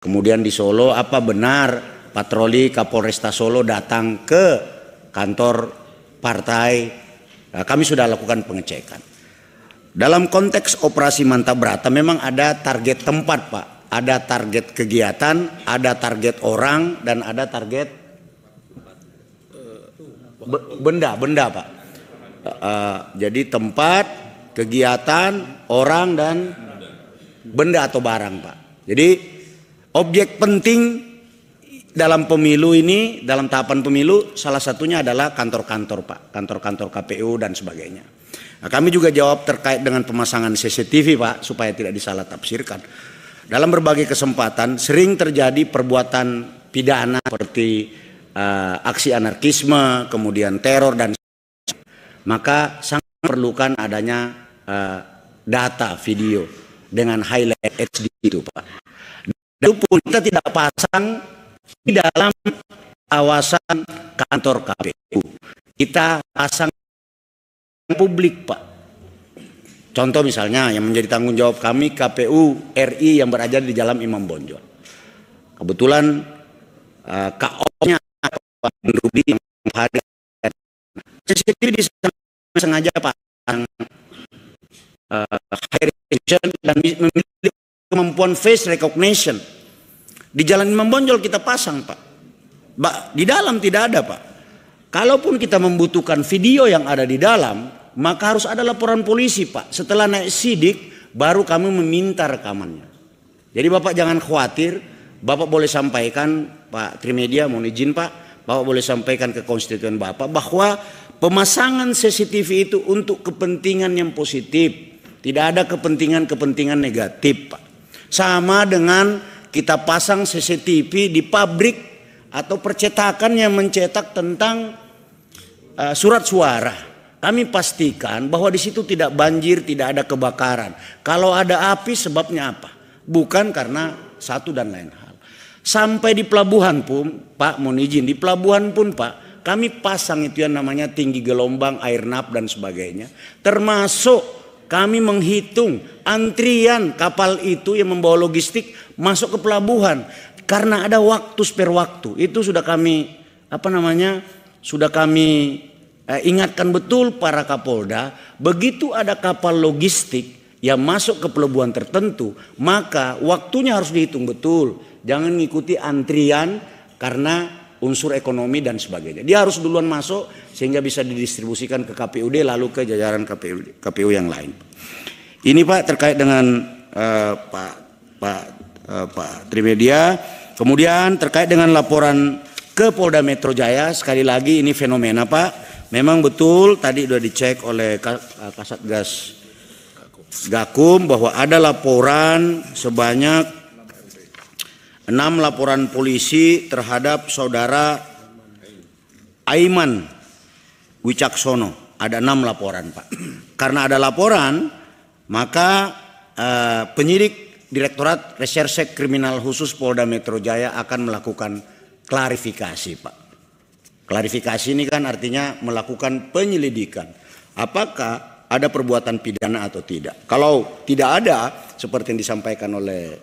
Kemudian di Solo, apa benar patroli Kapolresta Solo datang ke kantor partai? Kami sudah lakukan pengecekan. Dalam konteks operasi Mantap Brata memang ada target tempat, Pak. Ada target kegiatan, ada target orang, dan ada target benda, Pak. Jadi tempat, kegiatan, orang, dan benda atau barang, Pak. Jadi objek penting dalam pemilu ini, dalam tahapan pemilu, salah satunya adalah kantor-kantor, Pak. Kantor-kantor KPU dan sebagainya. Nah, kami juga jawab terkait dengan pemasangan CCTV, Pak, supaya tidak disalah tafsirkan. Dalam berbagai kesempatan sering terjadi perbuatan pidana seperti aksi anarkisme, kemudian teror, dan maka sangat perlukan adanya data video dengan highlight HD itu, Pak. Itu pun kita tidak pasang di dalam kawasan kantor KPU. Kita pasang publik, Pak. Contoh misalnya yang menjadi tanggung jawab kami KPU RI yang berada di Jalan Imam Bonjol. Kebetulan KO-nya Pak Rudi yang hadir. CCTV sengaja pasang high resolution dan memiliki kemampuan face recognition. Di Jalan Imam Bonjol kita pasang, Pak. Di dalam tidak ada, Pak. Kalaupun kita membutuhkan video yang ada di dalam, maka harus ada laporan polisi, Pak. Setelah naik sidik, baru kami meminta rekamannya. Jadi Bapak jangan khawatir, Bapak boleh sampaikan, Pak Trimedia, mohon izin Pak, Bapak boleh sampaikan ke konstituen Bapak bahwa pemasangan CCTV itu untuk kepentingan yang positif. Tidak ada kepentingan-kepentingan negatif, Pak. Sama dengan kita pasang CCTV di pabrik atau percetakan yang mencetak tentang surat suara. Kami pastikan bahwa di situ tidak banjir, tidak ada kebakaran. Kalau ada api sebabnya apa? Bukan karena satu dan lain hal. Sampai di pelabuhan pun, Pak mohon izin, di pelabuhan pun Pak, kami pasang itu yang namanya tinggi gelombang, air nap dan sebagainya. Termasuk kami menghitung antrian kapal itu yang membawa logistik masuk ke pelabuhan. Karena ada waktu spare waktu. Itu sudah kami, sudah kami ingatkan betul para Kapolda, begitu ada kapal logistik yang masuk ke pelabuhan tertentu, maka waktunya harus dihitung betul. Jangan mengikuti antrian karena unsur ekonomi dan sebagainya. Dia harus duluan masuk sehingga bisa didistribusikan ke KPUD lalu ke jajaran KPU yang lain. Ini Pak terkait dengan Pak Trimedia. Kemudian terkait dengan laporan ke Polda Metro Jaya, sekali lagi ini fenomena, Pak. Memang betul tadi sudah dicek oleh Kasatgas Gakum bahwa ada laporan sebanyak 6 laporan polisi terhadap saudara Aiman Wicaksono. Ada 6 laporan, Pak. Karena ada laporan, maka penyidik Direktorat Reserse Kriminal Khusus Polda Metro Jaya akan melakukan klarifikasi, Pak. Klarifikasi ini kan artinya melakukan penyelidikan. Apakah ada perbuatan pidana atau tidak? Kalau tidak ada, seperti yang disampaikan oleh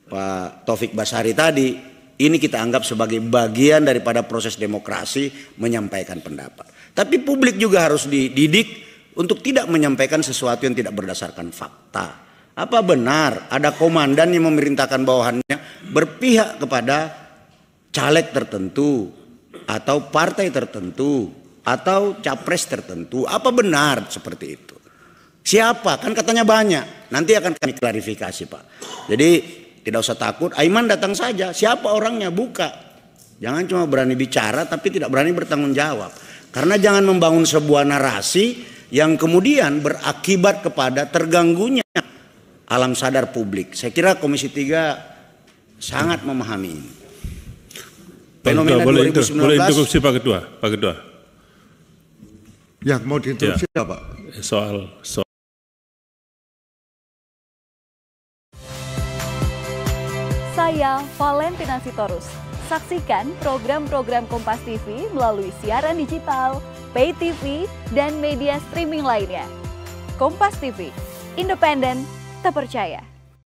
Pak Taufik Basari tadi, ini kita anggap sebagai bagian daripada proses demokrasi menyampaikan pendapat. Tapi publik juga harus dididik untuk tidak menyampaikan sesuatu yang tidak berdasarkan fakta. Apa benar ada komandan yang memerintahkan bawahannya berpihak kepada caleg tertentu atau partai tertentu atau capres tertentu? Apa benar seperti itu? Siapa? Kan katanya banyak. Nanti akan kami klarifikasi, Pak. Jadi tidak usah takut. Aiman datang saja. Siapa orangnya? Buka. Jangan cuma berani bicara tapi tidak berani bertanggung jawab. Karena jangan membangun sebuah narasi yang kemudian berakibat kepada terganggunya alam sadar publik. Saya kira Komisi 3 sangat memahami ini. Fenomena boleh 2019. Boleh interupsi Pak Ketua. Pak Ketua. Ya, mau diinterupsi ya, Pak. Soal Saya Valentina Sitorus. Saksikan program-program Kompas TV melalui siaran digital, pay TV, dan media streaming lainnya. Kompas TV, independen, terpercaya.